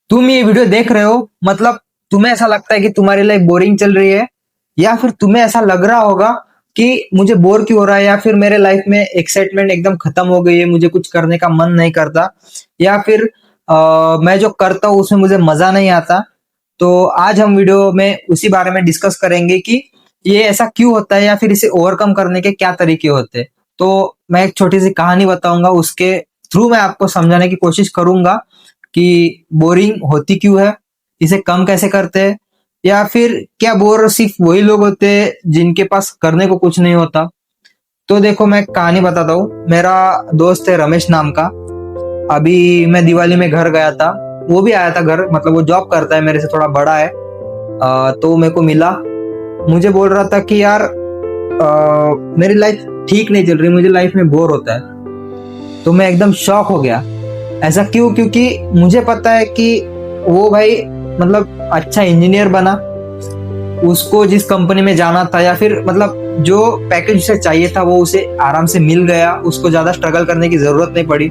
तुम ये वीडियो देख रहे हो, मतलब तुम्हें ऐसा लगता है कि तुम्हारी लाइफ बोरिंग चल रही है, या फिर तुम्हें ऐसा लग रहा होगा कि मुझे बोर क्यों हो रहा है, या फिर मेरे लाइफ में एक्साइटमेंट एकदम खत्म हो गई है, मुझे कुछ करने का मन नहीं करता, या फिर मैं जो करता हूँ उसमें मुझे मजा नहीं आता। तो आज हम वीडियो में उसी बारे में डिस्कस करेंगे कि ये ऐसा क्यों होता है, या फिर इसे ओवरकम करने के क्या तरीके होते हैं। तो मैं एक छोटी सी कहानी बताऊंगा, उसके थ्रू मैं आपको समझाने की कोशिश करूंगा कि बोरिंग होती क्यों है, इसे कम कैसे करते हैं, या फिर क्या बोर सिर्फ वही लोग होते हैं जिनके पास करने को कुछ नहीं होता। तो देखो, मैं कहानी बताता हूँ। मेरा दोस्त है रमेश नाम का। अभी मैं दिवाली में घर गया था। वो भी आया था घर, मतलब वो जॉब करता है, मेरे से थोड़ा बड़ा है। तो मेरे को मिला, मुझे बोल रहा था कि यार मेरी लाइफ ठीक नहीं चल रही, मुझे लाइफ में बोर होता है। तो मैं एकदम शॉक हो गया। ऐसा क्यों? क्योंकि मुझे पता है कि वो भाई मतलब अच्छा इंजीनियर बना, उसको जिस कंपनी में जाना था, या फिर मतलब जो पैकेज उसे चाहिए था वो उसे आराम से मिल गया, उसको ज्यादा स्ट्रगल करने की जरूरत नहीं पड़ी।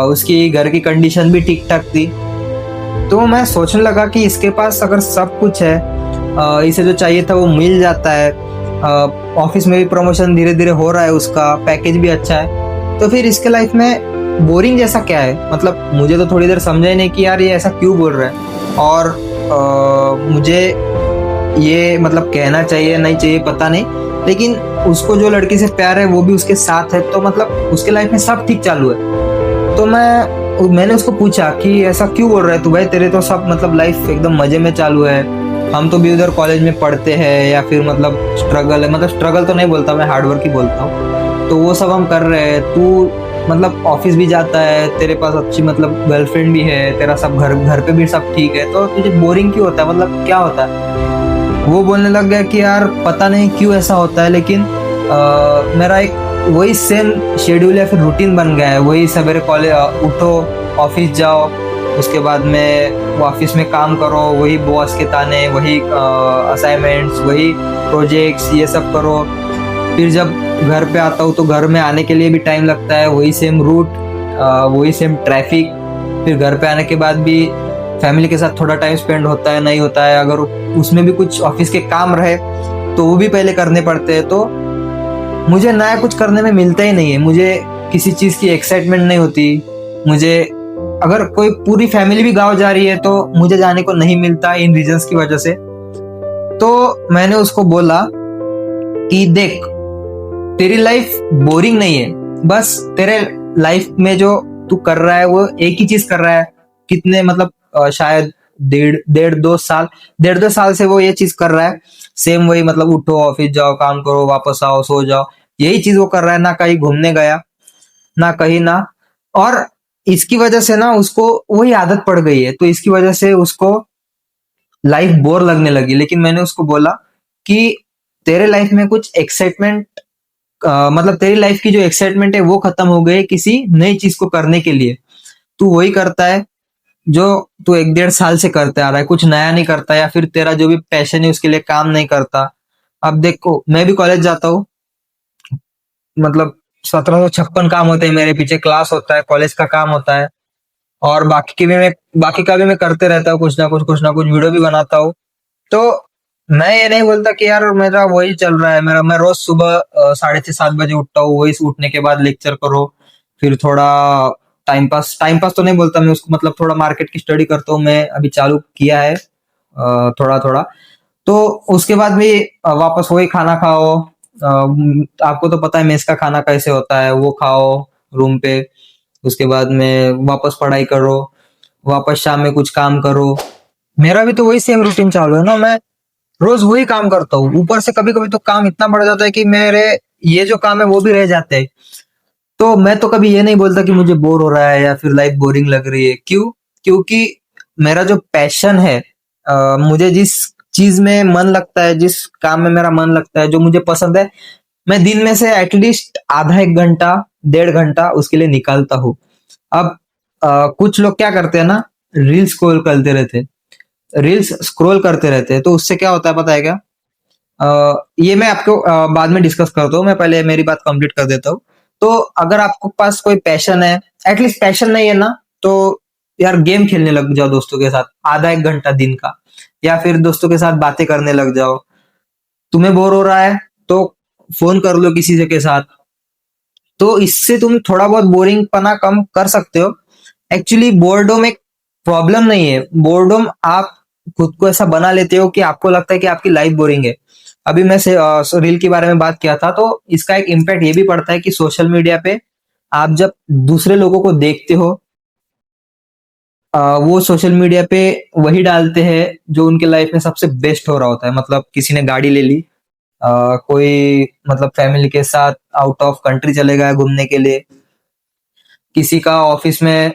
उसकी घर की कंडीशन भी ठीक ठाक थी। तो मैं सोचने लगा कि इसके पास अगर सब कुछ है, इसे जो चाहिए था वो मिल जाता है, ऑफिस में भी प्रमोशन धीरे धीरे हो रहा है, उसका पैकेज भी अच्छा है, तो फिर इसके लाइफ में बोरिंग जैसा क्या है? मतलब मुझे तो थोड़ी देर समझा ही नहीं कि यार ये ऐसा क्यों बोल रहा है। और मुझे ये मतलब कहना चाहिए नहीं चाहिए पता नहीं, लेकिन उसको जो लड़की से प्यार है वो भी उसके साथ है, तो मतलब उसके लाइफ में सब ठीक चालू है। तो मैंने उसको पूछा कि ऐसा क्यों बोल रहा है तू भाई, तेरे तो सब मतलब लाइफ एकदम मजे में चालू है, हम तो भी उधर कॉलेज में पढ़ते हैं, या फिर मतलब स्ट्रगल है, मतलब स्ट्रगल तो नहीं बोलता मैं, हार्डवर्क ही बोलता हूँ, तो वो सब हम कर रहे हैं। तू मतलब ऑफिस भी जाता है, तेरे पास अच्छी मतलब गर्लफ्रेंड भी है, तेरा सब घर घर पे भी सब ठीक है, तो तुझे बोरिंग क्यों होता है, मतलब क्या होता है? वो बोलने लग गया कि यार पता नहीं क्यों ऐसा होता है, लेकिन मेरा एक वही सेम शेड्यूल या फिर रूटीन बन गया है। वही सवेरे कॉलेज उठो, ऑफिस जाओ, उसके बाद में ऑफिस में काम करो, वही बॉस के ताने, वही असाइनमेंट्स, वही प्रोजेक्ट्स, ये सब करो। फिर जब घर पे आता हूँ तो घर में आने के लिए भी टाइम लगता है, वही सेम रूट, वही सेम ट्रैफिक। फिर घर पे आने के बाद भी फैमिली के साथ थोड़ा टाइम स्पेंड होता है नहीं होता है, अगर उसमें भी कुछ ऑफिस के काम रहे तो वो भी पहले करने पड़ते हैं। तो मुझे नया कुछ करने में मिलता ही नहीं है, मुझे किसी चीज की एक्साइटमेंट नहीं होती। मुझे अगर कोई पूरी फैमिली भी गाँव जा रही है तो मुझे जाने को नहीं मिलता इन रीजंस की वजह से। तो मैंने उसको बोला कि देख, तेरी लाइफ बोरिंग नहीं है, बस तेरे लाइफ में जो तू कर रहा है वो एक ही चीज कर रहा है। कितने मतलब शायद डेढ़ दो साल से वो ये चीज कर रहा है, सेम वही, मतलब उठो, ऑफिस जाओ, काम करो, वापस आओ, सो जाओ, यही चीज वो कर रहा है। ना कहीं घूमने गया, ना कहीं ना। और इसकी वजह से ना उसको वही आदत पड़ गई है, तो इसकी वजह से उसको लाइफ बोर लगने लगी। लेकिन मैंने उसको बोला कि तेरे लाइफ में कुछ एक्साइटमेंट, मतलब तेरी लाइफ की जो एक्साइटमेंट है वो खत्म हो गई है किसी नई चीज को करने के लिए। तू वही करता है जो तू 1 डेढ़ साल से करते आ रहा है, कुछ नया नहीं करता, या फिर तेरा जो भी पैशन है उसके लिए काम नहीं करता। अब देखो, मैं भी कॉलेज जाता हूँ, मतलब 1756 काम होते हैं मेरे पीछे, क्लास होता है, कॉलेज का काम होता है, और बाकी का भी मैं करते रहता हूँ, कुछ ना कुछ वीडियो भी बनाता हूँ। तो मैं ये नहीं बोलता कि यार मेरा वही चल रहा है। मैं रोज सुबह 6:30 7 बजे उठता हूँ, वही उठने के बाद लेक्चर करो, फिर थोड़ा टाइम पास तो नहीं बोलता मैं उसको, मतलब थोड़ा मार्केट की स्टडी करता हूँ, मैं अभी चालू किया है थोड़ा थोड़ा। तो उसके बाद भी वापस वही खाना खाओ। आपको तो पता है मेस का खाना कैसे होता है, वो खाओ रूम पे। उसके बाद में वापस पढ़ाई करो, वापस शाम में कुछ काम करो। मेरा भी तो वही सेम रूटीन चालू है ना, मैं रोज वही काम करता हूँ। ऊपर से कभी कभी तो काम इतना बढ़ जाता है कि मेरे ये जो काम है वो भी रह जाते हैं। तो मैं तो कभी ये नहीं बोलता कि मुझे बोर हो रहा है या फिर लाइफ बोरिंग लग रही है। क्यों? क्योंकि मेरा जो पैशन है, मुझे जिस चीज में मन लगता है, जिस काम में मेरा मन लगता है, जो मुझे पसंद है, मैं दिन में से एटलीस्ट आधा 1 घंटा 1.5 घंटा उसके लिए निकालता हूँ। अब कुछ लोग क्या करते हैं ना, रील्स स्क्रॉल करते रहते हैं, तो उससे क्या होता है पता है क्या? ये मैं आपको बाद में डिस्कस करता हूँ, मैं पहले मेरी बात कंप्लीट कर देता हूँ। तो अगर आपको पास कोई पैशन है, एटलीस्ट पैशन नहीं है ना, तो यार गेम खेलने लग जाओ दोस्तों के साथ आधा एक घंटा दिन का, या फिर दोस्तों के साथ बातें करने लग जाओ। तुम्हें बोर हो रहा है तो फोन कर लो किसी से के साथ। तो इससे तुम थोड़ा बहुत बोरिंग पना कम कर सकते हो। एक्चुअली बोर्डम एक प्रॉब्लम नहीं है, बोर्डम आप खुद को ऐसा बना लेते हो कि आपको लगता है कि आपकी लाइफ बोरिंग है। अभी मैं से रील के बारे में बात किया था, तो इसका एक इम्पैक्ट ये भी पड़ता है कि सोशल मीडिया पे आप जब दूसरे लोगों को देखते हो, वो सोशल मीडिया पे वही डालते हैं जो उनके लाइफ में सबसे बेस्ट हो रहा होता है। मतलब किसी ने गाड़ी ले ली, कोई मतलब फैमिली के साथ आउट ऑफ कंट्री चले गया घूमने के लिए, किसी का ऑफिस में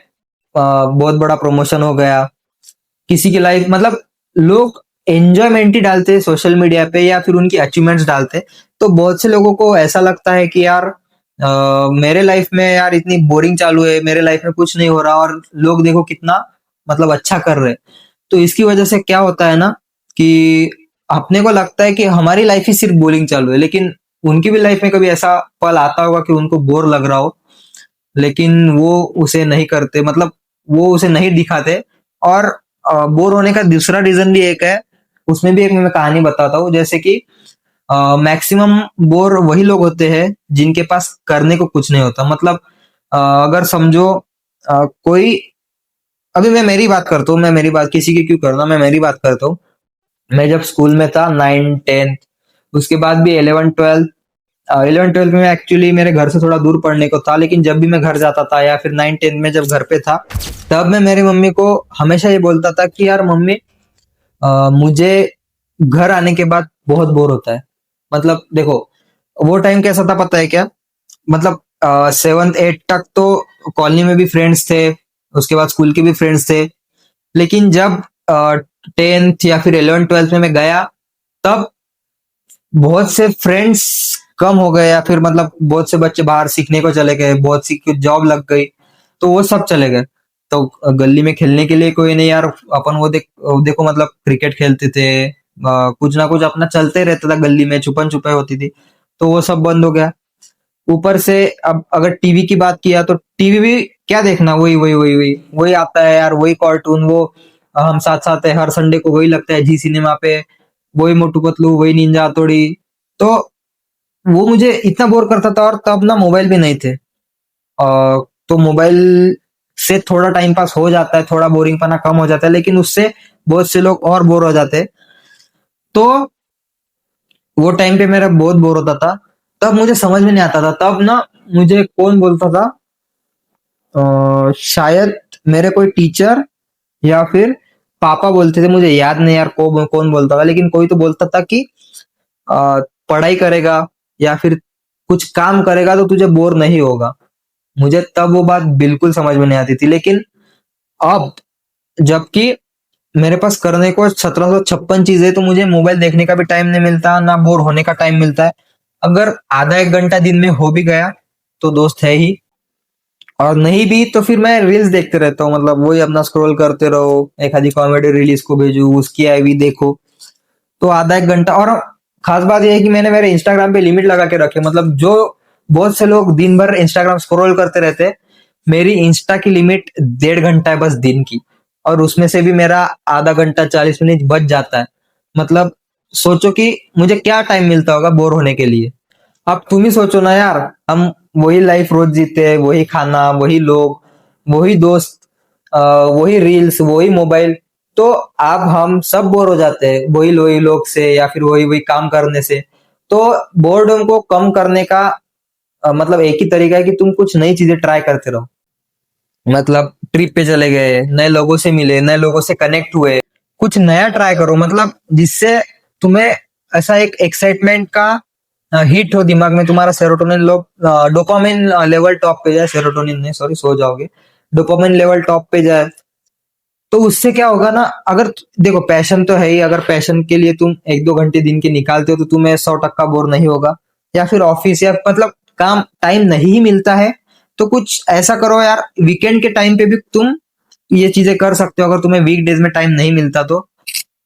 बहुत बड़ा प्रमोशन हो गया, किसी की लाइफ मतलब लोग एंजॉयमेंट ही डालते हैं सोशल मीडिया पे या फिर उनकी अचीवमेंट्स डालते हैं। तो बहुत से लोगों को ऐसा लगता है कि यार मेरे लाइफ में यार इतनी बोरिंग चालू है, मेरे लाइफ में कुछ नहीं हो रहा और लोग देखो कितना मतलब अच्छा कर रहे हैं। तो इसकी वजह से क्या होता है ना कि अपने को लगता है कि हमारी लाइफ ही सिर्फ बोरिंग चालू है, लेकिन उनकी भी लाइफ में कभी ऐसा पल आता होगा कि उनको बोर लग रहा हो, लेकिन वो उसे नहीं करते, मतलब वो उसे नहीं दिखाते। और बोर होने का दूसरा रीजन भी एक है, उसमें भी एक मैं कहानी बताता हूँ। जैसे कि मैक्सिमम बोर वही लोग होते हैं जिनके पास करने को कुछ नहीं होता। मतलब अगर समझो कोई, अभी मैं मेरी बात करता हूँ, मैं मेरी बात किसी की क्यों करना, मैं मेरी बात करता हूँ। मैं जब स्कूल में था 9th 10th, उसके बाद भी 11th 12th, 11th 12th में एक्चुअली मेरे घर से थोड़ा दूर पढ़ने को था, लेकिन जब भी मैं घर जाता था या फिर 9th 10th में जब घर पे था, तब मैं मेरी मम्मी को हमेशा ये बोलता था कि यार मम्मी, मुझे घर आने के बाद बहुत बोर होता है। मतलब देखो वो टाइम कैसा था पता है क्या, मतलब 7th 8th तक तो कॉलोनी में भी फ्रेंड्स थे, उसके बाद स्कूल के भी फ्रेंड्स थे। लेकिन जब 10th या फिर 11th 12th में मैं गया, तब बहुत से फ्रेंड्स कम हो गए, या फिर मतलब बहुत से बच्चे बाहर सीखने को चले गए, बहुत सी की जॉब लग गई, तो वो सब चले गए। तो गली में खेलने के लिए कोई नहीं यार, अपन वो देखो मतलब क्रिकेट खेलते थे, कुछ ना कुछ अपना चलते रहता था गली में, छुपन छुपाई होती थी। तो वो सब बंद हो गया। ऊपर से अब अगर टीवी की बात किया तो टीवी भी क्या देखना, वही वही वही वही वही आता है यार, वही कार्टून, वो हम साथ साथ है हर संडे को वही लगता है जी सिनेमा पे, वही मोटू पतलू, वही निंजा हथौड़ी। तो वो मुझे इतना बोर करता था, और तब ना मोबाइल भी नहीं थे। तो मोबाइल से थोड़ा टाइम पास हो जाता है, थोड़ा बोरिंग पना कम हो जाता है, लेकिन उससे बहुत से लोग और बोर हो जाते हैं। तो वो टाइम पे मेरा बहुत बोर होता था। तब मुझे समझ में नहीं आता था, तब ना मुझे कौन बोलता था, शायद मेरे कोई टीचर या फिर पापा बोलते थे, मुझे याद नहीं यार कौन बोलता था, लेकिन कोई तो बोलता था कि पढ़ाई करेगा या फिर कुछ काम करेगा तो तुझे बोर नहीं होगा। मुझे तब वो बात बिल्कुल समझ में नहीं आती थी, लेकिन अब जबकि मेरे पास करने को 1756 चीजें, तो मुझे मोबाइल देखने का भी टाइम नहीं मिलता, ना बोर होने का टाइम मिलता है। अगर आधा एक घंटा दिन में हो भी गया तो दोस्त है ही, और नहीं भी तो फिर मैं रील्स देखते रहता हूँ। मतलब वही अपना स्क्रॉल करते रहो, एक आधी कॉमेडी रील इसको भेजू, उसकी आईवी देखो, तो आधा एक घंटा। और खास बात यह है कि मैंने मेरे इंस्टाग्राम पे लिमिट लगा के रखे, मतलब जो बहुत से लोग दिन भर इंस्टाग्राम स्क्रॉल करते रहते हैं, मेरी इंस्टा की लिमिट 1.5 घंटा है बस दिन की, और उसमें से भी मेरा आधा घंटा 40 मिनट बच जाता है। मतलब सोचो कि मुझे क्या टाइम मिलता होगा बोर होने के लिए। अब तुम ही सोचो ना यार, हम वही लाइफ रोज जीते हैं, वही खाना, वही लोग, वही दोस्त, वही रील्स, वही मोबाइल। तो अब हम सब बोर हो जाते हैं वही वही लोग से या फिर वही वही काम करने से। तो बोर्डम को कम करने का मतलब एक ही तरीका है कि तुम कुछ नई चीजें ट्राई करते रहो। मतलब ट्रिप पे चले गए, नए लोगों से मिले, नए लोगों से कनेक्ट हुए, कुछ नया ट्राई करो, मतलब जिससे तुम्हें ऐसा एक एक्साइटमेंट का हिट हो दिमाग में, तुम्हारा सेरोटोनिन लोग डोपामिन लेवल टॉप पे जाए, सेरोटोनिन नहीं सॉरी, सो जाओगे, डोपामिन लेवल टॉप पे जाए। तो उससे क्या होगा ना, अगर देखो पैशन तो है ही, अगर पैशन के लिए तुम 1-2 घंटे दिन के निकालते हो तो तुम्हें 100% बोर नहीं होगा। या फिर ऑफिस या मतलब काम टाइम नहीं मिलता है, तो कुछ ऐसा करो यार, वीकेंड के टाइम पे भी तुम ये चीजें कर सकते हो, अगर तुम्हें वीक डेज में टाइम नहीं मिलता तो।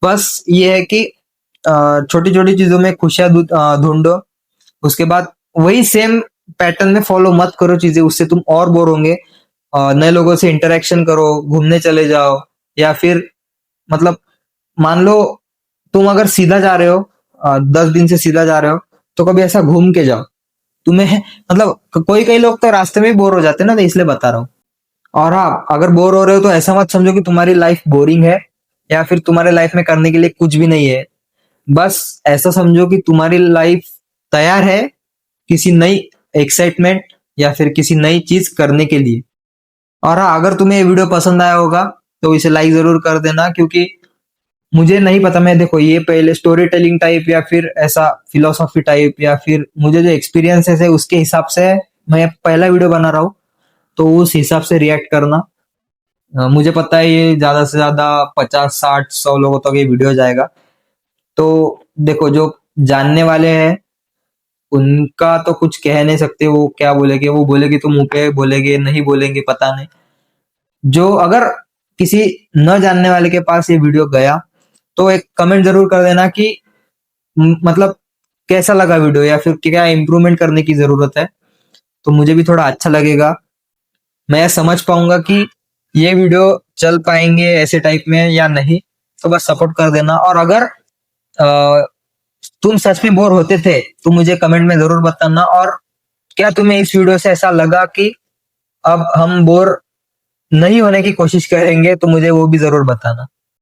बस ये है कि छोटी छोटी चीजों में खुशियां ढूंढो। उसके बाद वही सेम पैटर्न में फॉलो मत करो चीजें, उससे तुम और बोर होंगे। नए लोगों से इंटरेक्शन करो, घूमने चले जाओ, या फिर मतलब मान लो तुम अगर सीधा जा रहे हो, 10 दिन से सीधा जा रहे हो, तो कभी ऐसा घूम के जाओ। तुम्हें मतलब कोई कई लोग तो रास्ते में भी बोर हो जाते हैं ना, तो इसलिए बता रहा हूँ। और हाँ, अगर बोर हो रहे हो तो ऐसा मत समझो कि तुम्हारी लाइफ बोरिंग है या फिर तुम्हारे लाइफ में करने के लिए कुछ भी नहीं है। बस ऐसा समझो कि तुम्हारी लाइफ तैयार है किसी नई एक्साइटमेंट या फिर किसी नई चीज करने के लिए। और हाँ, अगर तुम्हें ये वीडियो पसंद आया होगा तो इसे लाइक जरूर कर देना, क्योंकि मुझे नहीं पता, मैं देखो ये पहले स्टोरी टेलिंग टाइप या फिर ऐसा फिलोसॉफी टाइप या फिर मुझे जो एक्सपीरियंसेस है उसके हिसाब से मैं पहला वीडियो बना रहा हूँ, तो उस हिसाब से रिएक्ट करना। मुझे पता है ये ज्यादा से ज्यादा 50, 60, 100 लोगों तक ये वीडियो जाएगा। तो देखो, जो जानने वाले हैं उनका तो कुछ कह नहीं सकते, वो क्या बोलेंगे, वो बोलेंगे तो मुंह पे बोलेंगे, नहीं बोलेंगे पता नहीं। जो अगर किसी न जानने वाले के पास ये वीडियो गया तो एक कमेंट जरूर कर देना कि मतलब कैसा लगा वीडियो या फिर क्या इम्प्रूवमेंट करने की जरूरत है। तो मुझे भी थोड़ा अच्छा लगेगा, मैं समझ पाऊंगा कि ये वीडियो चल पाएंगे ऐसे टाइप में या नहीं। तो बस सपोर्ट कर देना। और अगर अ, तुम सच में बोर होते थे तो मुझे कमेंट में जरूर बताना। और क्या तुम्हें इस वीडियो से ऐसा लगा कि अब हम बोर नहीं होने की कोशिश करेंगे, तो मुझे वो भी जरूर बताना।